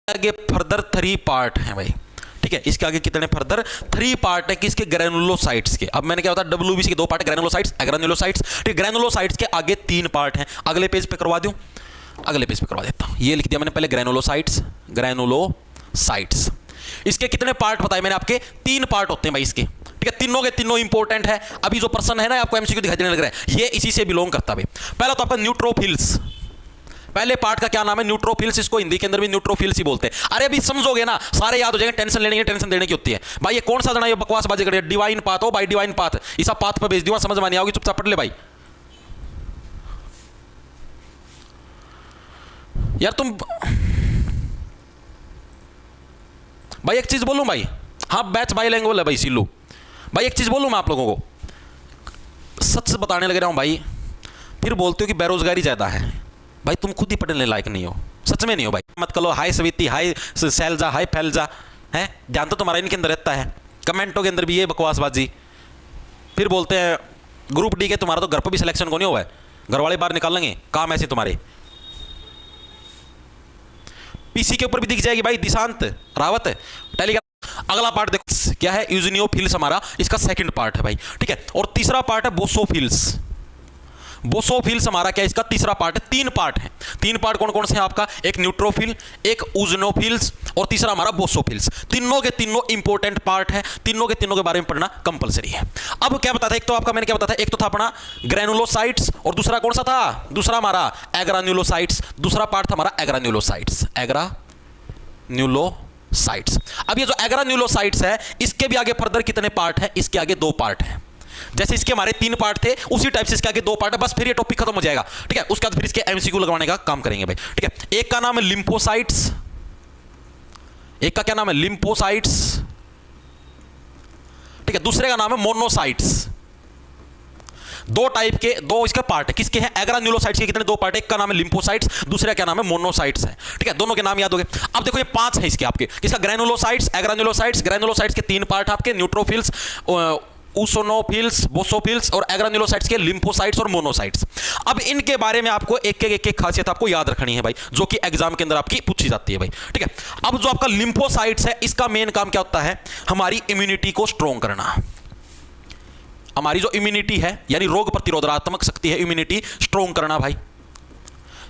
आगे further 3 part हैं भाई, ठीक है। इसके आगे कितने फर्दर 3 पार्ट है किसके, ग्रैनुलोसाइट्स के। अब मैंने क्या बताया, डब्ल्यूबीसी के 2 पार्ट है, ग्रैनुलोसाइट्स, एग्रानुलोसाइट्स, ठीक। ग्रैनुलोसाइट्स के आगे 3 पार्ट हैं। अगले पेज पे करवा दूं, अगले पेज पे करवा देता हूं। ये लिख दिया मैंने पहले, ग्रैनुलोसाइट्स, ग्रैनुलोसाइट्स। इसके कितने पार्ट बताए मैंने आपके, 3 पार्ट होते हैं भाई इसके, ठीक है। तीनों के तीनों इंपॉर्टेंट है। अभी जो पर्सन है ना आपको एमसीक्यू दिखाई देने लग रहा है, ये इसी से बिलोंग करता है। पहला तो आपका न्यूट्रोफिल्स, पहले पार्ट का क्या नाम है, न्यूट्रोफिल्स। इसको हिंदी के अंदर भी न्यूट्रोफिल्स ही बोलते हैं। अरे अभी समझोगे ना, सारे याद हो जाएंगे। टेंशन लेने की, टेंशन देने की होती है भाई। ये कौन सा जना ये बकवास बाजी करे, डिवाइन पाथ हो भाई, डिवाइन पाथ। इसा पाथ पे भेज दिया, समझ में नहीं आओगी, चुपचाप पढ़ ले भाई। यार तुम भाई एक चीज बोलूं भाई, हाँ बैच बाइलिंगुअल है भाई सिल्लू भाई। एक चीज बोलूं मैं आप लोगों को, सच बताने लग रहा हूं भाई, फिर बोलते हो कि बेरोजगारी ज्यादा है भाई। तुम खुद ही पढ़ने लायक नहीं हो, सच में नहीं हो भाई। मत करो हाय सविती, हाय सैलजा, हाय फैलजा, है ध्यान तो तुम्हारा इनके अंदर रहता है। कमेंटों के अंदर भी ये बकवासबाजी, फिर बोलते हैं ग्रुप डी के तुम्हारा तो घर पर भी सिलेक्शन को नहीं हुआ है, घर वाले बाहर निकाल लेंगे, काम ऐसे तुम्हारे। पीसी के ऊपर भी दिख जाएगी भाई, दिशांत रावत टेलीग्राम। अगला पार्ट देखो क्या है, यूजिनियोफिल्स हमारा इसका सेकंड पार्ट है भाई, ठीक है। और तीसरा पार्ट है बोसोफिल्स। बोसोफिल्स हमारा क्या है, इसका तीसरा पार्ट है। 3 पार्ट है। 3 पार्ट कौन कौन से हैं आपका, एक न्यूट्रोफिल, एक यूजिनोफिल्स और तीसरा हमारा बोसोफिल्स। तीनों के तीनों इंपॉर्टेंट पार्ट है, तीनों के बारे में पढ़ना कंपलसरी है। अब क्या बताया, एक तो आपका मैंने क्या बताया, एक तो था अपना ग्रैनुलोसाइट्स और दूसरा कौन सा था, दूसरा हमारा एग्रान्युलोसाइट्स। दूसरा पार्ट था हमारा एग्रान्युलोसाइट्स, एग्रान्युलोसाइट्स। अब ये जो एग्रान्युलोसाइट्स है, इसके भी आगे फर्दर कितने पार्ट है, इसके आगे 2 पार्ट है। जैसे इसके हमारे 3 पार्ट थे, उसी टाइप से इसके आगे 2 पार्ट है। बस फिर ये टॉपिक खत्म हो जाएगा, ठीक है। उसके बाद फिर इसके एमसीक्यू लगवाने का काम करेंगे भाई, ठीक है। एक का नाम है लिम्फोसाइट्स, एक का क्या नाम है, लिम्फोसाइट्स, ठीक है। दूसरे का नाम है मोनोसाइट्स। 2 टाइप के 2 इसके पार्ट है, किसके हैं, एग्रान्युलोसाइट्स के कितने 2 पार्ट है। एक का नाम है लिम्फोसाइट्स, दूसरा क्या नाम है, मोनोसाइट्स है, ठीक है। दोनों के नाम याद हो गए। अब देखो ये 5 है इसके आपके, किसका, ग्रैनुलोसाइट्स, एग्रान्युलोसाइट्स। ग्रैनुलोसाइट्स के 3 पार्ट आपके, न्यूट्रोफिल्स, ऊसोनोफिल्स, बोसोफिल्स और एग्रान्युलोसाइट्स के लिम्फोसाइट्स और मोनोसाइट्स। अब इनके बारे में आपको एक खासियत आपको याद रखनी है भाई, जो कि एग्जाम के अंदर आपकी पूछी जाती है भाई, ठीक है। अब जो आपका लिम्फोसाइट्स है, इसका मेन काम क्या होता है, हमारी इम्यूनिटी को स्ट्रॉन्ग करना। हमारी जो इम्यूनिटी है, यानी रोग प्रतिरोधात्मक शक्ति है, इम्यूनिटी स्ट्रॉन्ग करना भाई,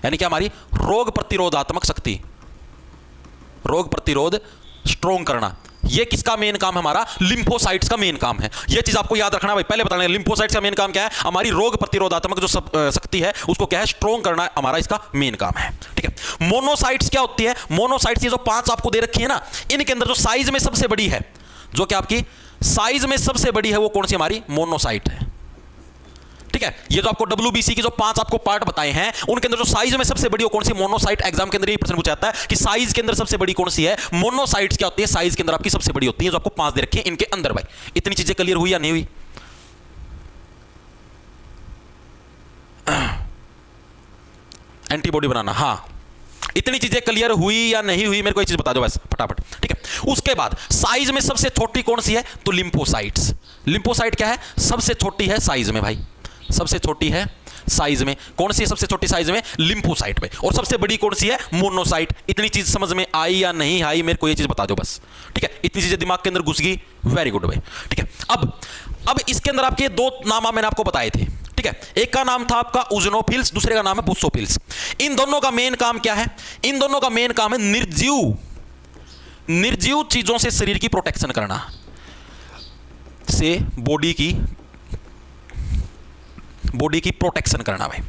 यानी कि हमारी रोग प्रतिरोधात्मक शक्ति, रोग प्रतिरोध स्ट्रॉन्ग करना, ये किसका मेन काम है, हमारा लिम्फोसाइट्स का मेन काम है। ये चीज आपको याद रखना भाई, पहले बताना लिम्फोसाइट्स का मेन काम क्या है, हमारी रोग प्रतिरोधात्मक जो शक्ति है उसको क्या है, स्ट्रॉन्ग करना, हमारा इसका मेन काम है, ठीक है। मोनोसाइट्स क्या होती है, मोनोसाइट्स ये जो 5 आपको दे रखी है ना, इनके अंदर जो साइज में सबसे बड़ी है, जो कि आपकी साइज में सबसे बड़ी है, वो कौन सी, हमारी मोनोसाइट है, ठीक है। ये जो आपको डब्ल्यूबीसी के जो 5 आपको पार्ट बताए हैं, उनके अंदर जो साइज में सबसे बड़ी वो कौन सी, मोनोसाइट। एग्जाम के अंदर ये प्रश्न पूछा जाता है कि साइज के अंदर सबसे बड़ी कौन सी है, मोनोसाइट्स क्या होती है, साइज के अंदर आपकी सबसे बड़ी होती है, जो आपको 5 दे रखे हैं इनके अंदर भाई। इतनी चीजें क्लियर हुई या नहीं हुई, एंटीबॉडी बनाना, हाँ इतनी चीजें क्लियर हुई या नहीं हुई, मेरे को एक चीज बता दो बस फटाफट, ठीक है। उसके बाद साइज में सबसे छोटी कौन सी है, तो लिम्फोसाइट्स। लिम्फोसाइट क्या है, सबसे छोटी है साइज में भाई, सबसे छोटी है साइज में। कौन सी है सबसे छोटी साइज में, लिम्फोसाइट में। और सबसे बड़ी कौन सी है, मोनोसाइट। इतनी चीज समझ में आई या नहीं आई, मेरे को ये चीज बता दो बस, ठीक है। इतनी चीजें दिमाग के अंदर घुस गई, वेरी गुड भाई, ठीक है। अब इसके अंदर आपके 2 नाम मैंने आपको बताए थे, ठीक है। एक का नाम था आपका यूजिनोफिल्स, दूसरे का नाम है बोसोफिल्स। इन दोनों का मेन काम क्या है, इन दोनों का मेन काम है निर्जीव चीजों से शरीर की प्रोटेक्शन करना, से बॉडी की प्रोटेक्शन करना भाई,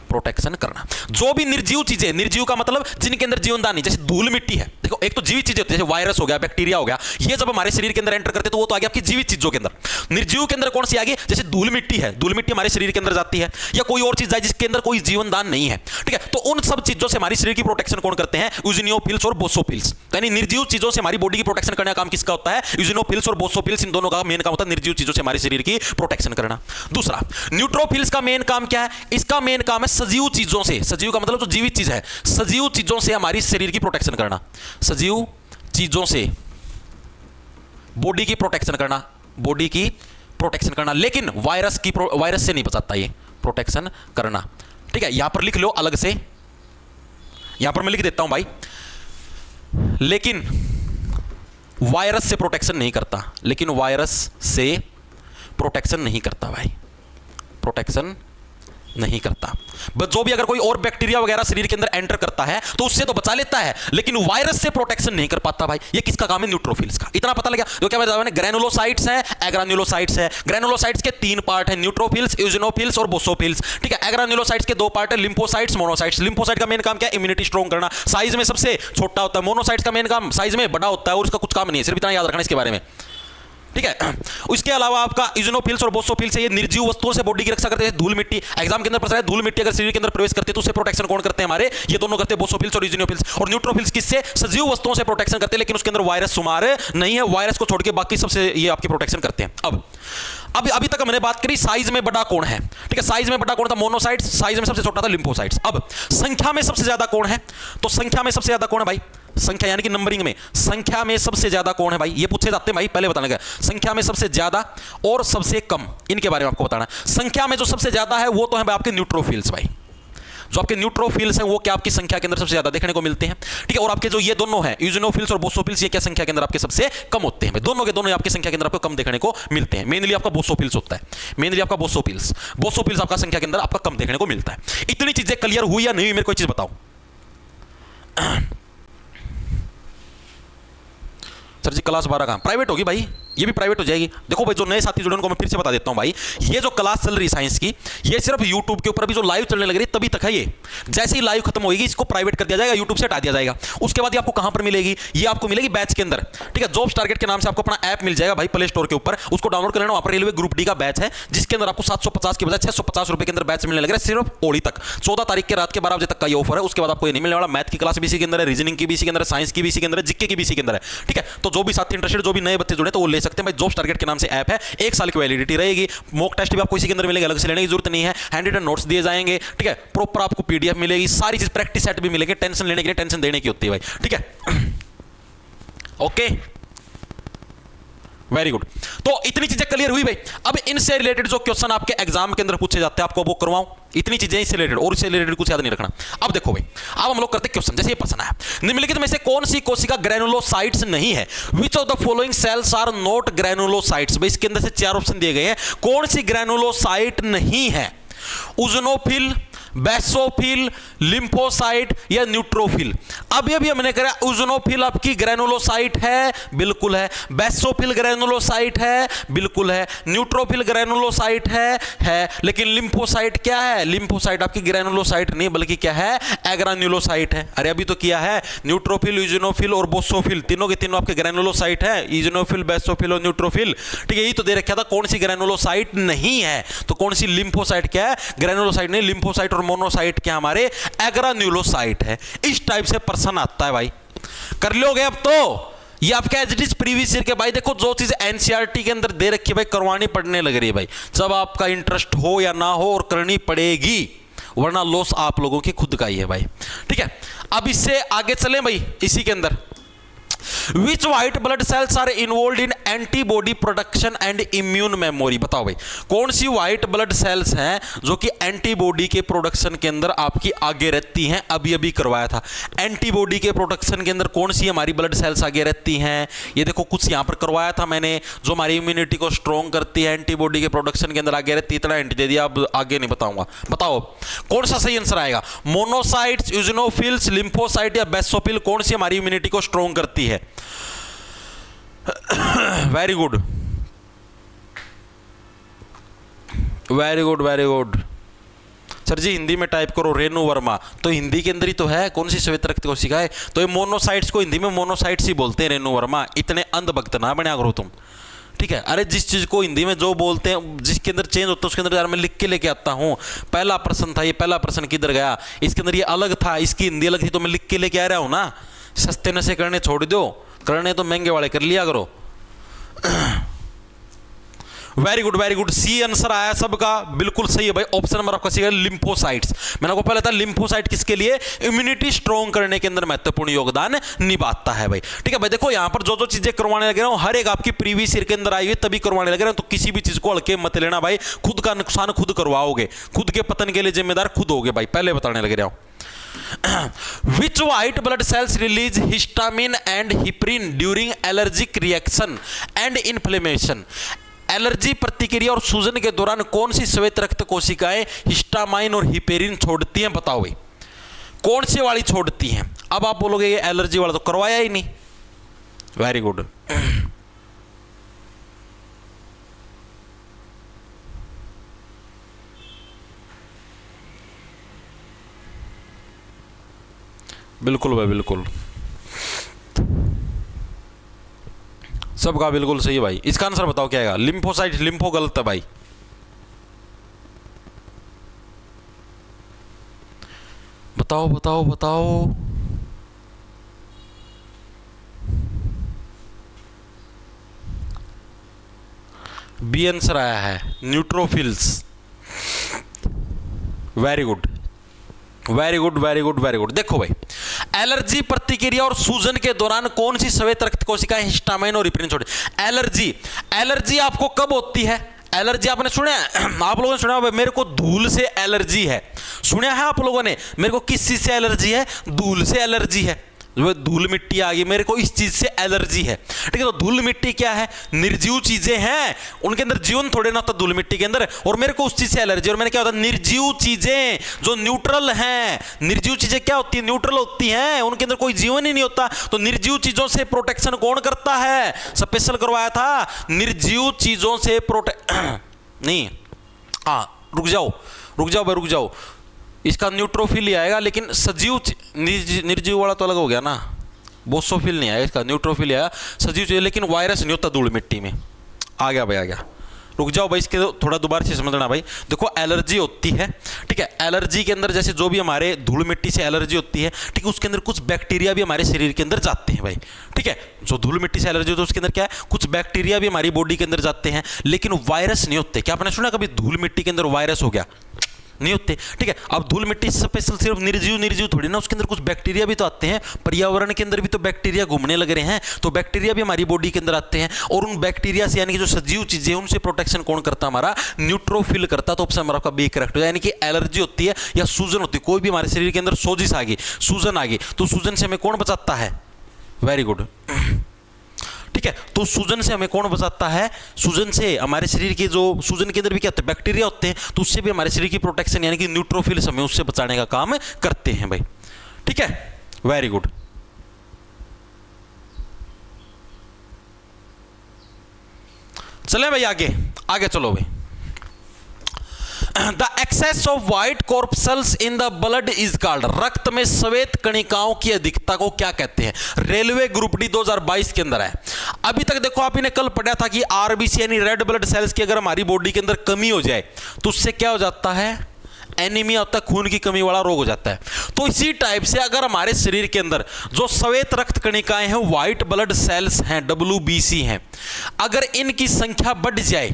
प्रोटेक्शन करना। जो भी निर्जीव चीजें, निर्जीव का मतलब जिनके अंदर जीवनदान नहीं, जैसे धूल मिट्टी है, देखो एक तो जीवित चीजें होती है, जैसे वायरस हो गया, बैक्टीरिया हो गया, ये जब हमारे शरीर के अंदर एंटर करते तो वो तो आ गया आपकी जीवित चीजों के अंदर। निर्जीव के अंदर कौन सी आ गई, जैसे धूल मिट्टी है, धूल मिट्टी हमारे शरीर के अंदर जाती है, या कोई और चीज जाए जिसके अंदर कोई जीवनदान नहीं है, ठीक है। तो उन सब चीजों से हमारी शरीर की प्रोटेक्शन कौन करते हैं, यूजिनियोफिल्स और बोसोफिल्स। यानी निर्जीव चीजों से हमारी बॉडी की प्रोटेक्शन करने का काम किसका होता है, यूजिनोफिल्स और बोसोफिल्स। इन दोनों का मेन काम होता है निर्जीव चीजों से हमारे शरीर की प्रोटेक्शन करना। दूसरा न्यूट्रोफिल्स का मेन काम क्या है, इसका मेन काम है सजीव चीजों से, सजीव का मतलब जो जीवित चीज है, सजीव चीजों से हमारी शरीर की प्रोटेक्शन करना, सजीव चीजों से बॉडी की प्रोटेक्शन करना, बॉडी की प्रोटेक्शन करना। लेकिन वायरस से नहीं बचाता ये, प्रोटेक्शन करना, ठीक है। यहां पर लिख लो अलग से, यहां पर मैं लिख देता हूं भाई, लेकिन वायरस से प्रोटेक्शन नहीं करता, लेकिन वायरस से प्रोटेक्शन नहीं करता भाई, प्रोटेक्शन नहीं करता। बस जो भी अगर कोई और बैक्टीरिया वगैरह शरीर के अंदर एंटर करता है तो उससे तो बचा लेता है, लेकिन वायरस से प्रोटेक्शन नहीं कर पाता भाई। ये किसका काम है? न्यूट्रोफिल्स का। इतना पता लगा? तो क्या बताया मैंने? ग्रैनुलोसाइट्स है, एग्रान्युलोसाइट्स है। ग्रैनुलोसाइट्स के 3 पार्ट है, न्यूट्रोफिल्स, यूजिनोफिल्स और बोसोफिल्स। ठीक है, एग्रान्युलोसाइट्स के 2 पार्ट है, लिम्फोसाइट्स, मोनोसाइट्स। लिम्फोसाइट का मेन काम क्या है? इम्यूनिटी स्ट्रॉन्ग करना, साइज में सबसे छोटा होता है। मोनोसाइट्स का मेन काम साइज में बड़ा होता है और उसका कुछ काम नहीं है, सिर्फ इतना याद रखना इसके बारे में। ठीक है, उसके अलावा आपका यूजिनोफिल्स और बोसोफिल्स है, ये निर्जीव वस्तुओं से बॉडी की रक्षा करते हैं। धूल मिट्टी एग्जाम के अंदर पूछा है, धूल मिट्टी अगर शरीर के अंदर प्रवेश करते हैं तो उससे प्रोटेक्शन कौन करते हैं? हमारे ये दोनों करते हैं, बोसोफिल्स और यूजिनोफिल्स। और न्यूट्रोफिल्स किससे? सजीव वस्तुओं से प्रोटेक्शन करते हैं, लेकिन उसके अंदर वायरस शुमार नहीं है। वायरस को छोड़ के बाकी सबसे ये आपकी प्रोटेक्शन करते हैं। अब अभी तक मैंने बात करी साइज में बड़ा कौन है। ठीक है, साइज में बड़ा कौन था? मोनोसाइट्स। साइज में सबसे छोटा था लिम्फोसाइट्स। अब संख्या में सबसे ज्यादा कौन है? तो संख्या में सबसे ज्यादा कौन है भाई? संख्या यानी कि नंबरिंग में संख्या में सबसे ज्यादा कौन है भाई? ये पूछे जाते हैं भाई, पहले बताने का। संख्या में सबसे ज्यादा और सबसे कम, इनके बारे में आपको बताना है। संख्या में जो सबसे ज्यादा है वो तो है भाई आपके न्यूट्रोफिल्स भाई। जो आपके न्यूट्रोफिल्स हैं वो क्या आपकी संख्या के अंदर सबसे ज्यादा देखने को मिलते हैं। ठीक है, और आपके जो ये दोनों हैं यूजिनोफिल्स और बोसोफिल्स, ये क्या संख्या के अंदर आपके सबसे कम होते हैं। दोनों के दोनों आपकी संख्या के अंदर आपको कम देखने को मिलते हैं। मेनली आपका बोसोफिल्स होता है, मेनली आपका बोसोफिल्स आपका संख्या के अंदर आपका कम देखने को मिलता है। इतनी चीजें क्लियर हुई या नहीं हुई? मेरे को एक चीज बताओ सर जी, क्लास 12 कहां? प्राइवेट होगी भाई, ये भी प्राइवेट हो जाएगी। देखो भाई, जो नए साथी जुड़े उनको मैं फिर से बता देता हूं भाई, ये जो क्लास चल रही साइंस की, ये सिर्फ यूट्यूब के ऊपर अभी जो लाइव चलने लग रही है तभी तक है। ये जैसे ही लाइव खत्म होगी इसको प्राइवेट कर दिया जाएगा, यूट्यूब से हटा दिया जाएगा। उसके बाद ये आपको कहां पर मिलेगी? ये आपको मिलेगी बैच के अंदर। ठीक है, जॉब्स टारगेट के नाम से आपको अपना ऐप मिल जाएगा भाई प्ले स्टोर के ऊपर, उसको डाउनलोड कर लेना। वहां पर रेलवे ग्रुप डी का बैच है, जिसके अंदर आपको 750 के बजाय 650 रुपए के अंदर बैच मिलने लग रहा है सिर्फ होली तक। 14 तारीख के रात के 12 बजे तक का ये ऑफर है। उसके बाद आपको ये नहीं मिलने वाला। मैथ की क्लास भी इसी के अंदर है, रीजनिंग की भी इसी के अंदर है, साइंस की भी इसी के अंदर है, जीके की भी इसी के अंदर है। ठीक है, तो जो भी साथी इंटरेस्टेड, जो भी नए बच्चे जुड़े तो वो ले सकते हैं भाई। जॉब्स टारगेट के नाम से ऐप है, 1 साल की वैलिडिटी रहेगी। मॉक टेस्ट भी आपको इसी के अंदर मिलेगा, अलग से लेने की जरूरत नहीं है। हैंड रिटन नोट्स दिए जाएंगे। ठीक है, प्रॉपर आपको पीडीएफ मिलेगी, सारी चीज प्रैक्टिस सेट भी मिलेगी। टेंशन लेने के लिए टेंशन देने की होती है भाई। ठीक है, ओके, वेरी गुड। तो इतनी चीजें क्लियर हुई भाई। अब इनसे रिलेटेड जो क्वेश्चन आपके एग्जाम के अंदर पूछे जाते हैं आपको वो करवाऊं। इतनी चीजें इससे रिलेटेड, और इससे रिलेटेड कुछ याद नहीं रखना। अब देखो भाई, अब हम लोग करते हैं क्वेश्चन। जैसे ये प्रश्न है, निम्नलिखित में से कौन सी कोशिका ग्रैनुलोसाइट्स नहीं है? Which of the following cells are not granulocytes? भाई इसके अंदर से 4 ऑप्शन दिए गए हैं, कौन सी ग्रैनुलोसाइट नहीं है? उजनोफिल, बेसोफिल, लिम्फोसाइट या न्यूट्रोफिल? अभी हमने कहा उजनोफिल आपकी ग्रैनुलोसाइट है, बिल्कुल है। बेसोफिल ग्रैनुलोसाइट है, बिल्कुल है। न्यूट्रोफिल ग्रैनुलोसाइट है। लेकिन लिम्फोसाइट क्या है? लिम्फोसाइट आपकी ग्रैनुलोसाइट नहीं बल्कि क्या है? एग्रान्युलोसाइट है। अरे अभी तो किया है, न्यूट्रोफिल, यूजिनोफिल और बोसोफिल तीनों के तीनों आपके ग्रैनुलोसाइट है। यूजिनोफिल, बेसोफिल और न्यूट्रोफिल। ठीक है, यही तो दे रखा था कौन सी ग्रैनुलोसाइट नहीं है। तो कौन सी? लिम्फोसाइट क्या है? ग्रैनुलोसाइट नहीं। लिम्फोसाइट मोनोसाइट क्या हमारे? एग्रान्युलोसाइट है। इस टाइप से प्रश्न आता है भाई, कर लोगे अब तो। ये आपका as it is previous year के भाई। देखो जो चीज एनसीईआरटी के अंदर दे रखी है भाई, करवानी पड़ने लग रही है भाई। जब आपका इंटरेस्ट हो या ना हो, और करनी पड़ेगी, वरना लॉस आप लोगों की खुद का ही है भाई। ठीक है, अब इससे आगे चले भाई। इसी के अंदर Which white blood cells are involved in antibody production and immune memory? बताओ भाई, कौन सी व्हाइट ब्लड सेल्स हैं जो कि एंटीबॉडी के प्रोडक्शन के अंदर आपकी आगे रहती हैं? अभी करवाया था। एंटीबॉडी के प्रोडक्शन के अंदर कौन सी हमारी ब्लड सेल्स आगे रहती हैं? ये देखो कुछ यहां पर करवाया था मैंने, जो हमारी इम्यूनिटी को स्ट्रॉन्ग करती है, एंटीबॉडी के प्रोडक्शन के अंदर आगे रहती है। इतना हिंट दे दिया, अब आगे नहीं बताऊंगा। बताओ कौन सा सही आंसर आएगा? मोनोसाइट्स, यूजिनोफिल्स, लिम्फोसाइट या बेसोफिल? कौन सी हमारी इम्यूनिटी को स्ट्रॉन्ग करती है? Very good, very good, very good. Sir ji Hindi में टाइप करो रेणु वर्मा, तो हिंदी के अंदर ही तो है। कौन सी श्वेत रक्त कोशिका है? तो ये मोनोसाइट्स को हिंदी में मोनोसाइट्स ही बोलते हैं। रेणु वर्मा, इतने अंधभक्त ना बना करो तुम। ठीक है, अरे जिस चीज को हिंदी में जो बोलते हैं, जिसके अंदर चेंज होता है उसके अंदर यार मैं लिख के लेके आता हूँ। पहला प्रश्न था ये, पहला प्रश्न किधर गया? इसके अंदर ये अलग था, इसकी हिंदी अलग थी, तो मैं लिख के लेके आ रहा हूँ ना। सस्ते नशे करने छोड़ दो, करने तो महंगे वाले कर लिया करो। Very good, very good. C answer आया सबका, बिल्कुल सही है भाई। ऑप्शन नंबर आपका सी है, लिम्फोसाइट्स। मैंने आपको पहले था लिम्फोसाइट किसके लिए? इम्यूनिटी स्ट्रॉन्ग करने के अंदर महत्वपूर्ण योगदान निभाता है भाई। ठीक है भाई, देखो यहां पर जो जो चीजें करवाने लगे रहा हूं, हर एक आपकी प्रीवियस ईयर के अंदर आई हुई तभी करवाने लगे रहा हूं। तो किसी भी चीज को हल्के मत लेना भाई, खुद का नुकसान खुद करवाओगे, खुद के पतन के लिए जिम्मेदार खुद होगे भाई, पहले बताने लगे रहा हूं। Which white blood cells release histamine and heparin during allergic reaction and inflammation. Allergy प्रतिक्रिया और सूजन के दौरान कौन सी श्वेत रक्त कोशिकाएं हिस्टामाइन और हिपेरिन छोड़ती हैं? बताओ भाई कौन सी वाली छोड़ती हैं? अब आप बोलोगे ये एलर्जी वाला तो करवाया ही नहीं। Very good. बिल्कुल भाई बिल्कुल, सबका बिल्कुल सही है भाई। इसका आंसर बताओ क्या आएगा? लिम्फोसाइट, लिम्फो गलत है भाई। बताओ बताओ बताओ। बी आंसर आया है neutrophils. Very good very good very good very good. देखो भाई एलर्जी प्रतिक्रिया और सूजन के दौरान कौन सी श्वेत रक्त कोशिकाएं हिस्टामाइन और हिपरिन छोड़े? एलर्जी, एलर्जी आपको कब होती है? एलर्जी आपने सुना है? आप लोगों ने सुना है मेरे को धूल से एलर्जी है? सुना है आप लोगों ने? मेरे को किस चीज से एलर्जी है? धूल से एलर्जी है। धूल मिट्टी आ गई, मेरे को इस चीज से एलर्जी है। ठीक है, तो धूल मिट्टी क्या है? निर्जीव चीजें हैं, उनके अंदर जीवन थोड़े ना होता धूल मिट्टी के अंदर, और मेरे को उस चीज से एलर्जी। और मैंने क्या होता है? निर्जीव चीजें जो न्यूट्रल हैं। निर्जीव चीजें क्या होती है? न्यूट्रल होती हैं, उनके अंदर कोई जीवन ही नहीं होता। तो निर्जीव चीजों से प्रोटेक्शन कौन करता है? स्पेशल करवाया था निर्जीव चीजों से नहीं, हाँ रुक जाओ भाई रुक जाओ। इसका न्यूट्रोफिल ही आएगा, लेकिन सजीव निर्जीव वाला तो अलग हो गया ना, बोसोफिल नहीं आएगा इसका, न्यूट्रोफिल आया सजीव चीज, लेकिन वायरस नहीं होता धूल मिट्टी में। आ गया भाई आ गया। रुक जाओ भाई, इसके थोड़ा दोबारा से समझना भाई। देखो एलर्जी होती है, ठीक है, एलर्जी के अंदर जैसे जो भी हमारे धूल मिट्टी से एलर्जी होती है, ठीक है, उसके अंदर कुछ बैक्टीरिया भी हमारे शरीर के अंदर जाते हैं भाई। ठीक है, जो धूल मिट्टी से एलर्जी होती है उसके अंदर क्या है? कुछ बैक्टीरिया भी हमारी बॉडी के अंदर जाते हैं, लेकिन वायरस नहीं होते। क्या आपने सुना कभी धूल मिट्टी के अंदर वायरस हो गया? नहीं होते। ठीक है, अब धूल मिट्टी स्पेशल सिर्फ निर्जीव थोड़ी ना, उसके अंदर कुछ बैक्टीरिया भी तो आते हैं, पर्यावरण के अंदर भी तो बैक्टीरिया घूमने लग रहे हैं, तो बैक्टीरिया भी हमारी बॉडी के अंदर आते हैं, और उन बैक्टीरिया से यानी कि जो सजीव चीजें उनसे प्रोटेक्शन कौन करता? हमारा न्यूट्रोफिल करता। तो ऑप्शन हमारा आपका बी करेक्ट हो जाए, यानी कि एलर्जी होती है या सूजन होती है, कोई भी हमारे शरीर के अंदर सोजिश आ गई, सूजन आ गई, तो सूजन से हमें कौन बचाता है? Very good. ठीक है, तो सूजन से हमें कौन बचाता है? सूजन से हमारे शरीर के जो सूजन के अंदर भी क्या होते हैं? बैक्टीरिया होते हैं, तो उससे भी हमारे शरीर की प्रोटेक्शन यानी कि न्यूट्रोफिल्स हमें उससे बचाने का काम करते हैं भाई। ठीक है, वेरी गुड। चले भाई आगे आगे चलो भाई। The excess of white corpuscles in the blood is called, रक्त में श्वेत कणिकाओं की अधिकता को क्या कहते हैं? रेलवे ग्रुप डी 2022 के अंदर है। अभी तक देखो आप इन्हें कल पढ़ा था कि आरबीसी यानी रेड ब्लड सेल्स की अगर हमारी बॉडी के अंदर कमी हो जाए तो उससे क्या हो जाता है? एनीमिया होता है, खून की कमी वाला रोग हो जाता है। तो इसी टाइप से अगर हमारे शरीर के अंदर जो श्वेत रक्त कणिकाएं हैं, व्हाइट ब्लड सेल्स हैं, WBC हैं, अगर इनकी संख्या बढ़ जाए,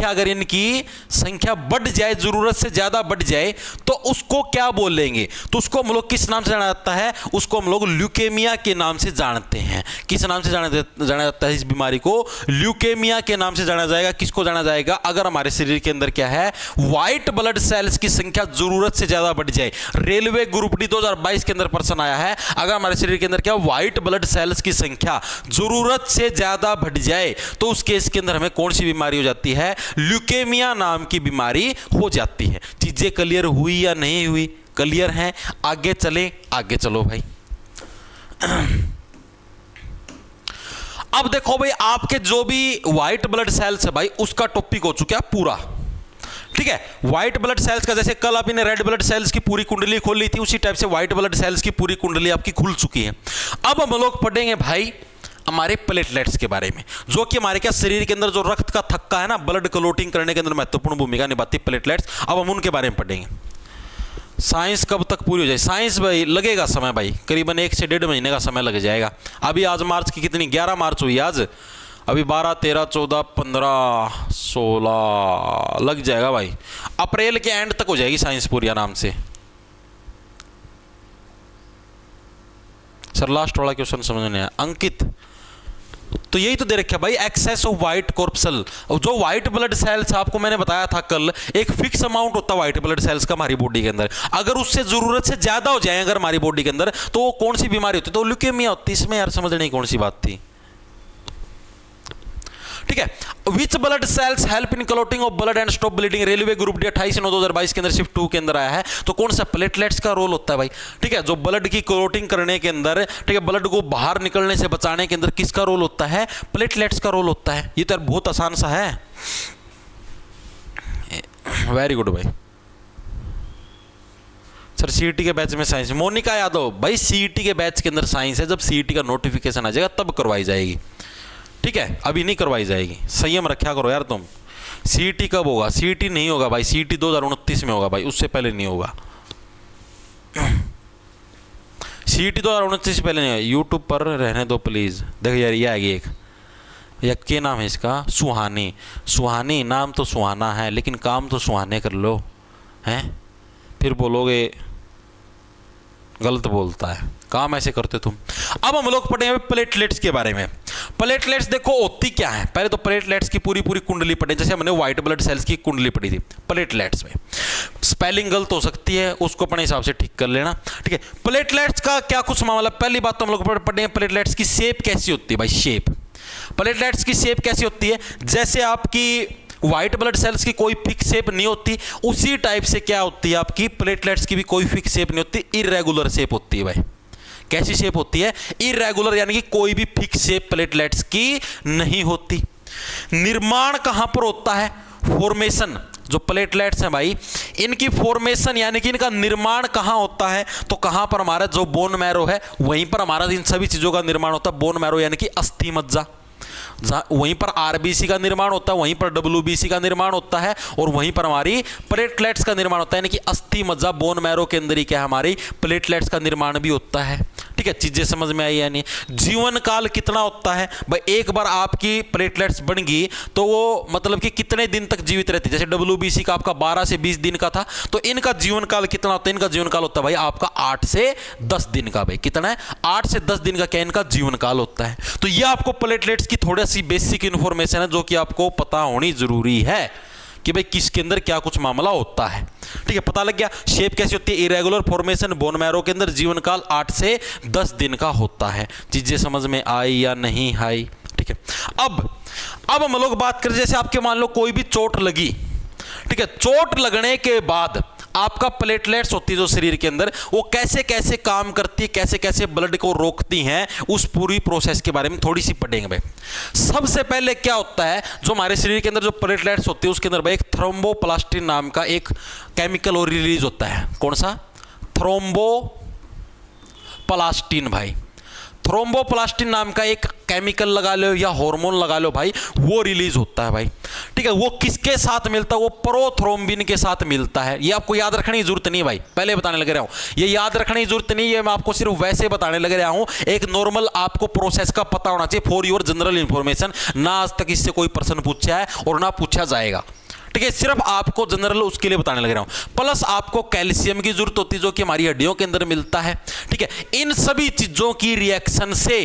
अगर इनकी संख्या बढ़ जाए, जरूरत से ज्यादा बढ़ जाए, तो उसको क्या बोलेंगे? तो उसको हम लोग किस नाम से जाना जाता है? उसको हम लोग ल्यूकेमिया के नाम से जानते हैं। किस नाम से जाना जाता है? इस बीमारी को ल्यूकेमिया के नाम से जाना जाएगा। किसको जाना जाएगा? अगर हमारे शरीर के अंदर क्या है? व्हाइट ब्लड सेल्स की संख्या जरूरत से ज्यादा बढ़ जाए। रेलवे ग्रुप डी 2022 के अंदर प्रश्न आया है, अगर हमारे शरीर के अंदर क्या व्हाइट ब्लड सेल्स की संख्या जरूरत से ज्यादा बढ़ जाए तो उस केस के अंदर हमें कौन सी बीमारी हो जाती है? ल्यूकेमिया नाम की बीमारी हो जाती है। चीजें क्लियर हुई या नहीं हुई? क्लियर है? आगे चले, आगे चलो भाई। अब देखो भाई, आपके जो भी व्हाइट ब्लड सेल्स है भाई, उसका टॉपिक हो चुका है पूरा। ठीक है, व्हाइट ब्लड सेल्स का, जैसे कल आपने रेड ब्लड सेल्स की पूरी कुंडली खोल ली थी, उसी टाइप से व्हाइट ब्लड सेल्स की पूरी कुंडली आपकी खुल चुकी है। अब हम लोग पढ़ेंगे भाई हमारे प्लेटलेट्स के बारे में, जो कि हमारे क्या शरीर के अंदर जो रक्त का थक्का है ना, ब्लड क्लोटिंग करने के अंदर महत्वपूर्ण भूमिका निभाती है प्लेटलेट्स। अब हम उनके बारे में पढ़ेंगे। साइंस कब तक पूरी हो जाए? साइंस भाई लगेगा समय भाई, करीबन 1 से 1.5 महीने का समय लग जाएगा। अभी आज मार्च की कितनी? 11 मार्च हुई आज, अभी 12, 13, 14, 15, 16 लग जाएगा भाई। अप्रैल के एंड तक हो जाएगी साइंस पूरी आराम से। सर लास्ट वाला क्वेश्चन समझ नहीं आया। अंकित तो यही तो दे रखा है भाई, एक्सेस ऑफ व्हाइट कॉर्पसल। जो व्हाइट ब्लड सेल्स आपको मैंने बताया था कल, एक फिक्स अमाउंट होता है व्हाइट ब्लड सेल्स का हमारी बॉडी के अंदर, अगर उससे जरूरत से ज्यादा हो जाए अगर हमारी बॉडी के अंदर, तो वो कौन सी बीमारी होती है? तो ल्यूकेमिया होती है। इसमें यार समझने की कौन सी बात थी? ठीक है। Which blood cells help in clotting of blood and stop bleeding? Railway group D 28/9/2022 के अंदर शिफ्ट 2 के अंदर आया है। तो कौन सा? प्लेटलेट्स का रोल होता है भाई। ठीक है, जो ब्लड की क्लॉटिंग करने के अंदर, ठीक है, ब्लड को बाहर निकलने से बचाने के अंदर किसका रोल होता है? प्लेटलेट्स का रोल होता है। ये तो बहुत आसान सा है। वेरी गुड भाई। सर सीईटी के बैच में साइंस, मोनिका यादव भाई सीईटी के बैच के अंदर साइंस है। जब सीईटी का नोटिफिकेशन आ जाएगा तब करवाई जाएगी। ठीक है, अभी नहीं करवाई जाएगी। संयम रखा करो यार तुम। सीईटी कब होगा? सीईटी नहीं होगा भाई, सीईटी 2029 में होगा भाई, उससे पहले नहीं होगा। सीईटी 2029 से पहले नहीं होगा। यूट्यूब पर रहने दो प्लीज। देखो यार ये आएगी एक, या क्या नाम है इसका? सुहानी। सुहानी नाम तो सुहाना है, लेकिन काम तो सुहाने कर लो हैं। फिर बोलोगे गलत बोलता है, काम ऐसे करते तुम। अब हम लोग पढ़ेंगे प्लेटलेट्स के बारे में। प्लेटलेट्स देखो होती क्या है, पहले तो प्लेटलेट्स की पूरी पूरी कुंडली पढ़े। जैसे हमने व्हाइट ब्लड सेल्स की कुंडली पढ़ी थी, प्लेटलेट्स में स्पेलिंग गलत हो सकती है, उसको अपने हिसाब से ठीक कर लेना। ठीक है, प्लेटलेट्स का क्या कुछ मामला? पहली बात तो हम लोग पढ़ेंगे प्लेटलेट्स की शेप कैसी होती है भाई। शेप, प्लेटलेट्स की शेप कैसी होती है? जैसे आपकी व्हाइट ब्लड सेल्स की कोई फिक्स शेप नहीं होती, उसी टाइप से क्या होती है आपकी प्लेटलेट्स की भी कोई फिक्स शेप नहीं होती, इरेगुलर शेप होती है भाई। कैसी शेप होती है? इरेगुलर, यानी कि कोई भी फिक्स शेप प्लेटलेट्स की नहीं होती। निर्माण कहां पर होता है? फॉर्मेशन। जो प्लेटलेट्स हैं भाई, इनकी फॉर्मेशन यानी कि इनका निर्माण कहां होता है? तो कहां पर? हमारा जो बोन मैरो है वहीं पर हमारा इन सभी चीजों का निर्माण होता है। बोन मैरो यानी कि अस्थि मज्जा, वहीं पर आरबीसी का निर्माण होता है, वहीं पर डब्ल्यूबीसी का निर्माण होता है, और वहीं पर हमारी प्लेटलेट्स का निर्माण होता है। यानी कि अस्थि मज्जा बोन मैरो के अंदर ही क्या हमारी प्लेटलेट्स का निर्माण भी होता है। ठीक है, चीजें समझ में आई यानी? जीवन काल कितना होता है भाई? एक बार आपकी प्लेटलेट्स बन गई तो वो मतलब कि कितने दिन तक जीवित रहती है? जैसे डब्ल्यूबीसी का आपका 12 से 20 दिन का था, तो इनका जीवन काल कितना होता है? इनका जीवन काल होता है भाई आपका 8 से 10 दिन का। भाई कितना है? 8 से 10 दिन का क्या इनका जीवन काल होता है। तो ये आपको प्लेटलेट्स की थोड़ी सी बेसिक इंफॉर्मेशन है जो कि आपको पता होनी जरूरी है कि भाई किसके अंदर क्या कुछ मामला होता है। ठीक है, पता लग गया। शेप कैसी होती है? इरेगुलर फॉर्मेशन, बोन मैरो के अंदर जीवन काल 8 से 10 दिन का होता है। चीजें समझ में आई या नहीं आई? ठीक है, अब हम लोग बात करें, जैसे आपके मान लो कोई भी चोट लगी, ठीक है, चोट लगने के बाद आपका प्लेटलेट्स होती है जो शरीर के अंदर, वो कैसे कैसे काम करती है, कैसे कैसे ब्लड को रोकती हैं, उस पूरी प्रोसेस के बारे में थोड़ी सी पढ़ेंगे भाई। सबसे पहले क्या होता है, जो हमारे शरीर के अंदर जो प्लेटलेट्स होती है उसके अंदर भाई एक थ्रोम्बोप्लास्टिन नाम का एक केमिकल और रिलीज होता है। कौन सा? थ्रोम्बोप्लास्टिन भाई। थ्रोम्बोप्लास्टिन नाम का एक केमिकल लगा लो या हार्मोन लगा लो भाई, वो रिलीज होता है भाई। ठीक है, वो किसके साथ मिलता है? वो प्रोथ्रोम्बिन के साथ मिलता है। ये आपको याद रखने की जरूरत नहीं भाई, पहले बताने लग रहा हूं, ये याद रखने की जरूरत नहीं है, मैं आपको सिर्फ वैसे बताने लग रहा हूं। एक नॉर्मल आपको प्रोसेस का पता होना चाहिए फॉर योर जनरल इंफॉर्मेशन। ना आज तक इससे कोई प्रश्न पूछा है और ना पूछा जाएगा। ठीक है, सिर्फ आपको जनरल उसके लिए बताने लग रहा हूं। प्लस आपको कैल्शियम की जरूरत होती है जो कि हमारी हड्डियों के अंदर मिलता है। ठीक है, इन सभी चीजों की रिएक्शन से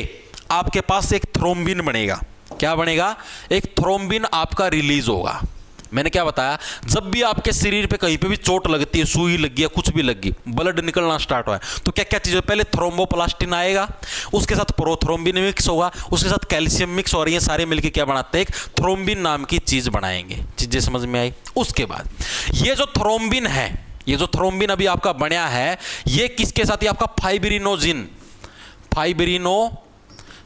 आपके पास एक थ्रोम्बिन बनेगा। क्या बनेगा? एक थ्रोम्बिन आपका रिलीज होगा। मैंने क्या बताया? जब भी आपके शरीर पे कहीं पे भी चोट लगती है, सुई लग गई, कुछ भी लग गई, ब्लड निकलना स्टार्ट हुआ है, तो क्या क्या चीजें? पहले थ्रोम्बोप्लास्टिन आएगा, उसके साथ प्रोथ्रोम्बिन मिक्स होगा, उसके साथ कैल्शियम मिक्स हो रही है, सारे मिलकर क्या बनाते हैं? एक थ्रोम्बिन नाम की चीज बनाएंगे। चीजें समझ में आई? उसके बाद ये जो थ्रोम्बिन है, ये जो थ्रोम्बिन अभी आपका बना है, ये किसके साथ? ये आपका फाइब्रिनोजिन,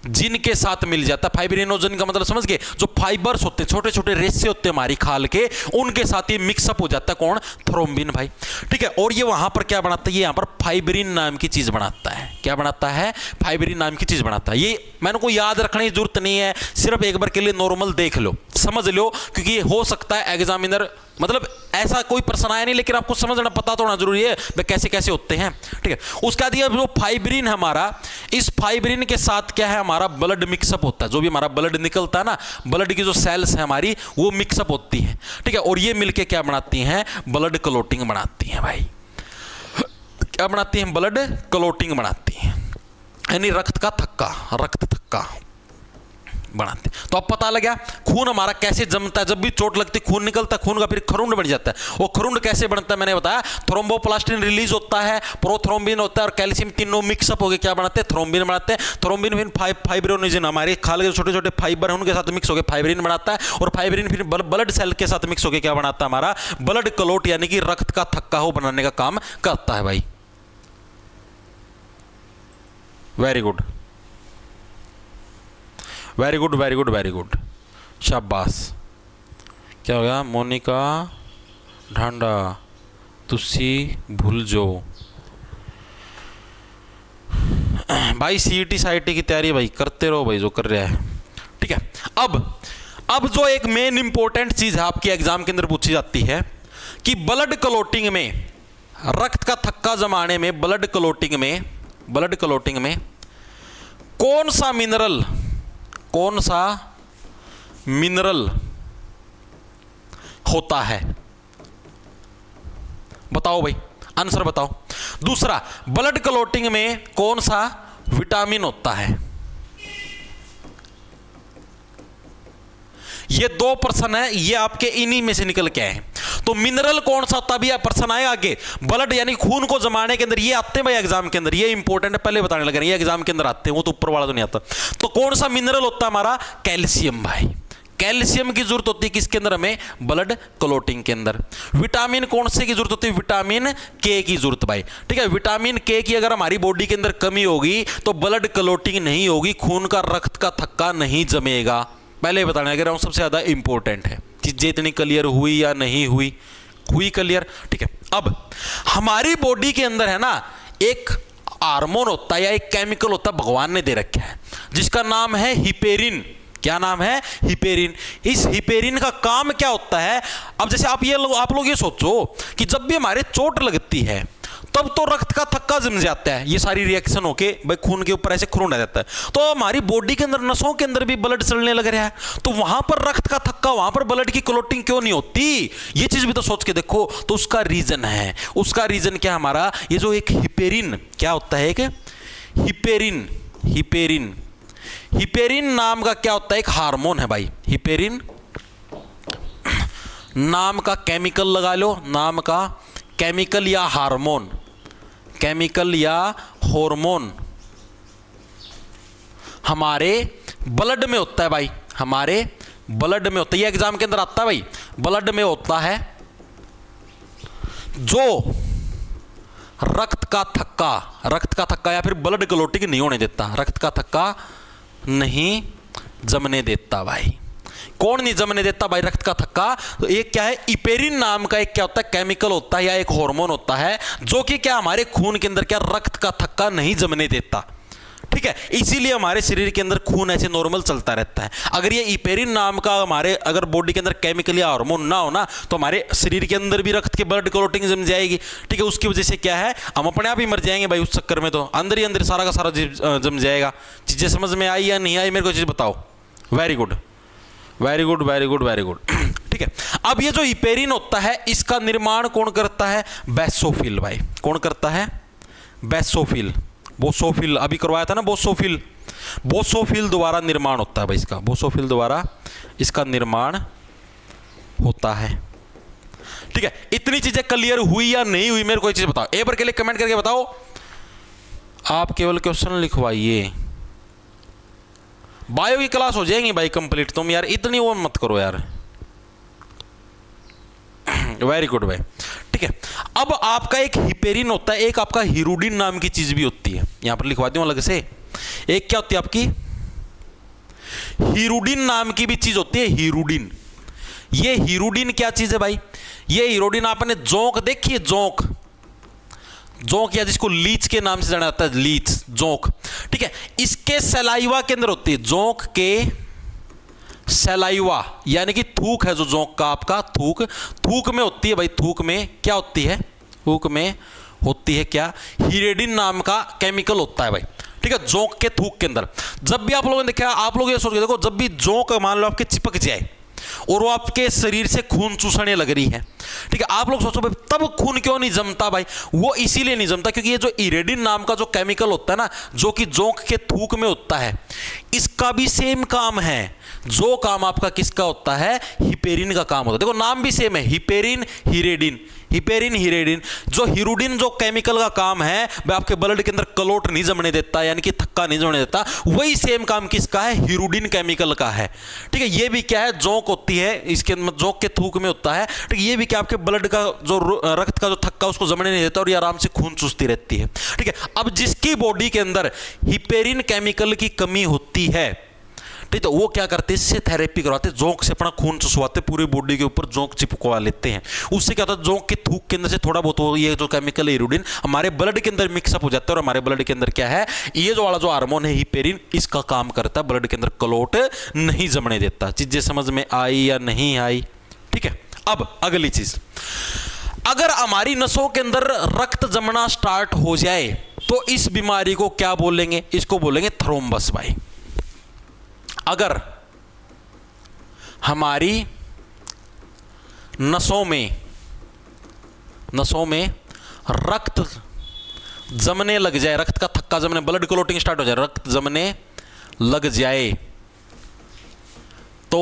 जिन के साथ मिल जाता है। फाइब्रिनोजन का मतलब समझ गए? जो फाइबर्स होते हैं, छोटे छोटे रेशे होते हैं हमारी खाल के, उनके साथ ये मिक्सअप हो जाता है। कौन? थ्रोम्बिन भाई। ठीक है, और ये वहां पर क्या बनाता है? ये यहां पर फाइब्रिन नाम की चीज बनाता है। क्या बनाता है? फाइब्रिन नाम की चीज बनाता है। ये मैंने को याद रखने की जरूरत नहीं है, सिर्फ एक बार के लिए नॉर्मल देख लो, समझ लो, क्योंकि ये हो सकता है एग्जामिनर, मतलब ऐसा कोई प्रश्न आया नहीं, लेकिन आपको समझना पता तो होना जरूरी है वे कैसे कैसे होते हैं। ठीक है, उसके बाद ये जो फाइब्रिन है हमारा, इस फाइब्रिन के साथ क्या है? हमारा ब्लड मिक्सअप होता है। जो भी हमारा ब्लड निकलता है ना, ब्लड की जो सेल्स है हमारी, वो मिक्सअप होती है। ठीक है, और ये मिलके क्या बनाती हैं? ब्लड क्लोटिंग बनाती हैं भाई। क्या बनाती हैं? ब्लड क्लोटिंग बनाती हैं, यानी रक्त का थक्का, रक्त थक्का। बनाते। तो अब पता लगा खून हमारा कैसे जमता है, जब भी चोट लगती खून निकलता है, खून का फिर खरुंड बन जाता है। वो खरुंड कैसे बनता है मैंने बताया, थ्रोम्बोप्लास्टिन रिलीज होता है, प्रोथ्रोम्बिन होता है और कैल्शियम, तीनों मिक्सअप होकर क्या बनाते हैं, थ्रोम्बिन बनाते हैं। थ्रोम्बिन फिर फाइब्रोनिजन, हमारे खाल के छोटे छोटे फाइबर हैं उनके साथ मिक्स होकर फाइब्रिन बनाता है, और फाइब्रिन फिर ब्लड सेल के साथ मिक्स होकर क्या बनाता है, हमारा ब्लड क्लोट यानी कि रक्त का थक्का हो बनाने का काम करता है भाई। Very good, very good, very good, very good, शाबाश। क्या हो गया, मोनिका ढांडा तुसी भूल जो भाई। सीईटी साईटी की तैयारी भाई करते रहो भाई, जो कर रहा है। ठीक है, अब जो एक मेन इंपॉर्टेंट चीज है आपके एग्जाम के अंदर पूछी जाती है कि ब्लड क्लोटिंग में, रक्त का थक्का जमाने में, ब्लड क्लोटिंग में कौन सा मिनरल होता है, बताओ भाई, आंसर बताओ। दूसरा, ब्लड क्लोटिंग में कौन सा विटामिन होता है। ये दो प्रश्न है, ये आपके इन्हीं में से निकल के आए हैं। तो मिनरल कौन सा होता है, भी प्रश्न आएगा आगे। ब्लड यानी खून को जमाने के अंदर ये आते हैं भाई एग्जाम के अंदर, ये इंपॉर्टेंट है, पहले बताने लगे, ये एग्जाम के अंदर आते हैं, वो तो ऊपर वाला तो नहीं आता। तो कौन सा मिनरल होता है हमारा, कैल्शियम भाई। कैल्शियम की जरूरत होती है किसके अंदर, हमें ब्लड क्लोटिंग के अंदर। विटामिन कौन से की जरूरत होती है, विटामिन के की जरूरत भाई। ठीक है, विटामिन के की अगर हमारी बॉडी के अंदर कमी होगी तो ब्लड क्लोटिंग नहीं होगी, खून का रक्त का थक्का नहीं जमेगा। पहले बताने लगे, सबसे ज्यादा इंपॉर्टेंट है चीजें, इतनी क्लियर हुई या नहीं हुई, हुई क्लियर। ठीक है, अब हमारी बॉडी के अंदर है ना एक हार्मोन होता है या एक केमिकल होता है, भगवान ने दे रखा है, जिसका नाम है हिपेरिन। क्या नाम है, हिपेरिन। इस हिपेरिन का काम क्या होता है, अब जैसे आप लोग ये सोचो कि जब भी हमारे चोट लगती है तब तो रक्त का थक्का जम जाता है, ये सारी रिएक्शन होके भाई खून के ऊपर ऐसे खून आ जाता है, तो हमारी बॉडी के अंदर, नसों के अंदर भी ब्लड चलने लग रहा है, तो वहां पर रक्त का थक्का, वहां पर ब्लड की क्लोटिंग क्यों नहीं होती, ये चीज भी तो सोच के देखो। तो उसका रीजन है, उसका रीजन क्या हमारा, ये जो एक हिपेरिन क्या होता है, एक हिपेरिन नाम का क्या होता है, एक हार्मोन है भाई। हिपेरिन नाम का केमिकल लगा लो, नाम का केमिकल या हार्मोन, केमिकल या हार्मोन हमारे ब्लड में होता है भाई, हमारे ब्लड में होता है, ये एग्जाम के अंदर आता है भाई, ब्लड में होता है, जो रक्त का थक्का या फिर ब्लड क्लोटिंग नहीं होने देता, रक्त का थक्का नहीं जमने देता भाई। कौन नहीं जमने देता भाई रक्त का थक्का, तो एक क्या है, इपेरिन नाम का एक क्या होता है, केमिकल होता है या एक हार्मोन होता है, जो कि क्या हमारे खून के अंदर क्या रक्त का थक्का नहीं जमने देता। ठीक है, इसीलिए हमारे शरीर के अंदर खून ऐसे नॉर्मल चलता रहता है। अगर ये इपेरिन नाम का हमारे अगर बॉडी के अंदर केमिकल या हार्मोन ना हो ना, तो हमारे शरीर के अंदर भी रक्त के ब्लड क्लोटिंग जम जाएगी। ठीक है, उसकी वजह से क्या है, हम अपने आप ही मर जाएंगे भाई, उस चक्कर में तो अंदर ही अंदर सारा का सारा जम जाएगा। चीजें समझ में आई या नहीं आई, मेरे को चीज बताओ। Very good, very good, very good, very good. ठीक है, अब ये जो हिपेरिन होता है इसका निर्माण कौन करता है, बेसोफिल भाई। कौन करता है, बेसोफिल, बोसोफिल, अभी करवाया था ना बोसोफिल, बोसोफिल द्वारा निर्माण होता है भाई इसका, बोसोफिल द्वारा इसका निर्माण होता है। ठीक है, इतनी चीजें क्लियर हुई या नहीं हुई, मेरे को एक चीज बताओ, एक बार के लिए कमेंट करके बताओ। आप केवल क्वेश्चन लिखवाइए, बायो की क्लास हो जाएंगी भाई कंप्लीट, तुम यार इतनी वो मत करो यार। वेरी गुड भाई। ठीक है, अब आपका एक हिपेरिन होता है, एक आपका हीरोडिन नाम की चीज भी होती है, यहां पर लिखवा दूं अलग से। एक क्या होती है आपकी, हीरोडिन नाम की भी चीज होती है, हीरोडिन। ये हीरोडिन क्या चीज है भाई, ये हीरोडिन आपने जोंक देखी है, जोंक, जोंक या जिसको लीच के नाम से जाना जाता है, लीच, जोंक। ठीक है, इसके सलाइवा के अंदर होती है, जोंक के सलाइवा यानी कि थूक है जो जोंक का आपका थूक, थूक में होती है भाई, थूक में क्या होती है, थूक में होती है क्या, हीरेडिन नाम का केमिकल होता है भाई। ठीक है, जोंक के थूक के अंदर। जब भी आप लोगों ने देखा, आप लोग ये सोच के देखो, जब भी जोंक मान लो आपके चिपक जाए और वो आपके शरीर से खून चूसने लग रही है, ठीक है। आप लोग सोचो भाई तब खून क्यों नहीं जमता भाई? वो इसीलिए नहीं जमता क्योंकि ये जो इरेडिन नाम का जो केमिकल होता है ना, जो कि जोंक के थूक में होता है, इसका भी सेम काम है। जो काम आपका किसका होता है? हिपेरिन का काम होता है। देखो नाम भी सेम है, हिपेरिन हिरेडिन, हिपेरिन हिरेडिन। जो हिरुडिन जो केमिकल का काम है वह आपके ब्लड के अंदर क्लोट नहीं जमने देता, यानी कि थक्का नहीं जमने देता। वही सेम काम किसका है? हिरुडिन केमिकल का है, ठीक है। ये भी क्या है? जोंक होती है, इसके जोंक के थूक में होता है, ठीक है। ये भी क्या आपके ब्लड का जो रक्त का जो थक्का उसको जमने नहीं देता और ये आराम से खून चूसती रहती है, ठीक है। अब जिसकी बॉडी के अंदर हिपेरिन केमिकल की कमी होती है, ठीक, तो वो क्या करते हैं? इससे थेरेपी करवाते हैं, जोंक से अपना खून चुसवाते, पूरी बॉडी के ऊपर जोंक चिपकवा लेते हैं। उससे क्या होता है? जोंक के थूक के अंदर से थोड़ा बहुत ये जो केमिकल है इरुडिन हमारे ब्लड के अंदर मिक्सअप हो जाता है और हमारे ब्लड के अंदर क्या है? ये जो वाला जो हार्मोन है हिपेरिन, इसका काम करता है, ब्लड के अंदर क्लोट नहीं जमने देता। चीजें समझ में आई या नहीं आई? ठीक है। अब अगली चीज, अगर हमारी नसों के अंदर रक्त जमना स्टार्ट हो जाए तो इस बीमारी को क्या बोलेंगे? इसको बोलेंगे थ्रोम्बस भाई। अगर हमारी नसों में रक्त जमने लग जाए, रक्त का थक्का जमने, ब्लड क्लोटिंग स्टार्ट हो जाए, रक्त जमने लग जाए, तो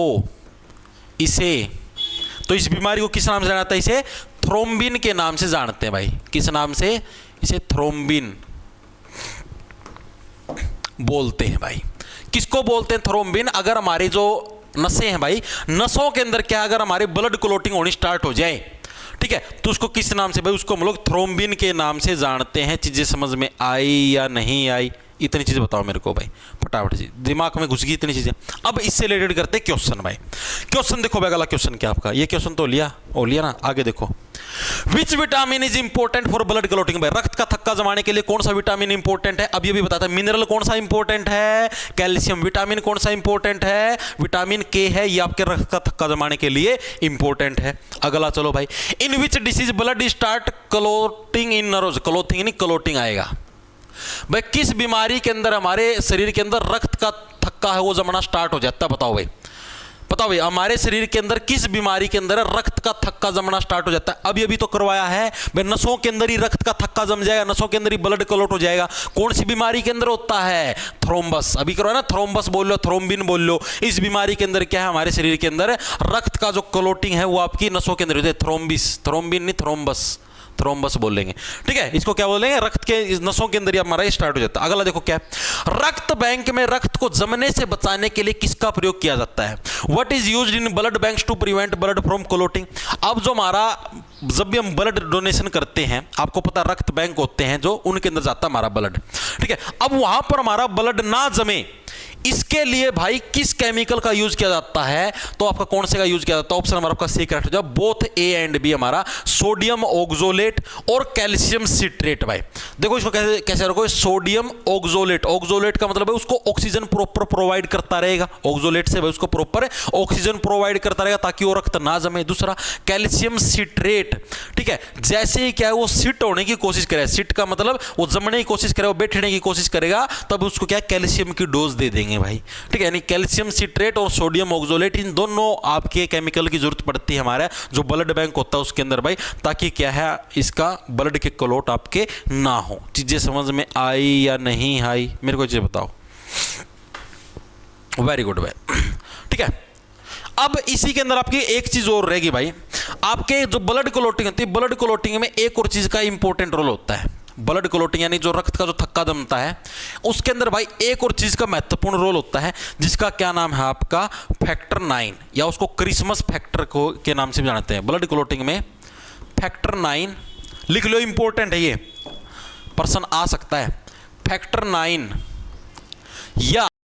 इस बीमारी को किस नाम से जानते हैं? इसे थ्रोम्बिन के नाम से जानते हैं भाई। किस नाम से? इसे थ्रोम्बिन बोलते हैं भाई। किसको बोलते हैं थ्रोम्बिन? अगर हमारी जो नसें हैं भाई, नसों के अंदर क्या अगर हमारे ब्लड क्लोटिंग होनी स्टार्ट हो जाए, ठीक है, तो उसको किस नाम से भाई? उसको हम लोग थ्रोम्बिन के नाम से जानते हैं। चीजें समझ में आई या नहीं आई? इतनी चीजें बताओ मेरे को भाई, फटाफट जी, दिमाग में घुस गई इतनी चीजें। अब इससे रिलेटेड करते हैं क्वेश्चन भाई। क्वेश्चन देखो भाई, अगला क्वेश्चन क्या आपका? ये क्वेश्चन तो लिया ना, आगे देखो। Which vitamin is important for blood clotting भाई? रक्त का थक्का जमाने के लिए कौन सा विटामिन इंपॉर्टेंट है? अब ये भी बताता है। मिनरल कौन सा इंपॉर्टेंट है? कैल्शियम। विटामिन कौन सा इंपॉर्टेंट है? विटामिन के है, ये आपके रक्त का थक्का जमाने के लिए इंपॉर्टेंट है। अगला चलो भाई, in which disease blood start clotting in nerves? Clothing नहीं, क्लोटिंग आएगा भाई। किस बीमारी के अंदर हमारे शरीर के अंदर रक्त का थक्का है वो जमना स्टार्ट हो जाता है? बताओ भाई, बताओ भाई, हमारे शरीर के अंदर किस बीमारी के अंदर रक्त का थक्का जमना स्टार्ट हो जाता है? अभी तो करवाया है भाई, नसों के अंदर ही रक्त का थक्का जम जाएगा, नसों के अंदर ही ब्लड क्लॉट हो जाएगा। कौन सी बीमारी के अंदर होता है? थ्रोम्बस। अभी करवाया ना, थ्रोम्बस बोल लो, थ्रोम्बिन बोल लो। इस बीमारी के अंदर क्या है? हमारे शरीर के अंदर रक्त का जो क्लोटिंग है वो आपकी नसों के अंदर होता है। थ्रोम्बिस, थ्रोम्बिन नहीं, थ्रोम्बस, थ्रोम्बस बोलेंगे, ठीक है। इसको क्या बोलेंगे? रक्त के नसों के अंदर ही हमारा स्टार्ट हो जाता है। अगला देखो क्या है? रक्त बैंक में रक्त को जमने से बचाने के लिए किसका प्रयोग किया जाता है? What is used in blood banks to prevent blood from clotting? अब जो हमारा, जब भी हम ब्लड डोनेशन करते हैं, आपको पता रक्त बैंक होते हैं जो, उनके अंदर जाता है हमारा ब्लड, ठीक है। अब वहां पर हमारा ब्लड ना जमे, इसके लिए भाई किस केमिकल का यूज किया जाता है? तो आपका कौन से का यूज किया जाता है? ऑप्शन हमारा आपका सी करेक्ट हो जाएगा, बोथ ए एंड बी हमारा, सोडियम ऑक्सोलेट और कैल्शियम सिट्रेट। भाई देखो इसको कैसे रखो? सोडियम ऑक्सोलेट। ऑक्सोलेट का मतलब है उसको ऑक्सीजन प्रॉपर प्रोवाइड करता रहेगा, ऑक्सोलेट से भाई उसको प्रॉपर ऑक्सीजन प्रोवाइड करता रहेगा ताकि वो रक्त ना जमे। दूसरा कैल्शियम सिट्रेट, ठीक है, जैसे ही क्या है वो सिट होने की कोशिश करे, सिट का मतलब वो जमने की कोशिश करे, वो बैठने की कोशिश करेगा, तब उसको क्या कैल्शियम की डोज दे देंगे भाई, ठीक है। यानी कैल्शियम सिट्रेट और सोडियम ऑक्सोलेट, इन दोनों आपके केमिकल की जरूरत पड़ती है हमारा जो ब्लड बैंक होता है उसके अंदर भाई, ताकि क्या है इसका ब्लड के क्लॉट आपके ना हो। चीजें समझ में आई या नहीं आई? मेरे को चीज बताओ। वेरी गुड भाई, ठीक है। अब इसी के अंदर आपकी एक चीज और रहेगी भाई, आपके जो ब्लड क्लॉटिंग होती है, ब्लड क्लॉटिंग में एक और चीज का इंपॉर्टेंट रोल होता है। ब्लड क्लॉटिंग यानी जो रक्त का जो थक्का जमता है उसके अंदर भाई एक और चीज का महत्वपूर्ण रोल होता है, जिसका क्या नाम है आपका? फैक्टर 9, या उसको क्रिसमस फैक्टर को के नाम से भी जानते हैं। ब्लड क्लॉटिंग में फैक्टर 9 लिख लो, इंपॉर्टेंट है, ये प्रश्न आ सकता है। फैक्टर 9 या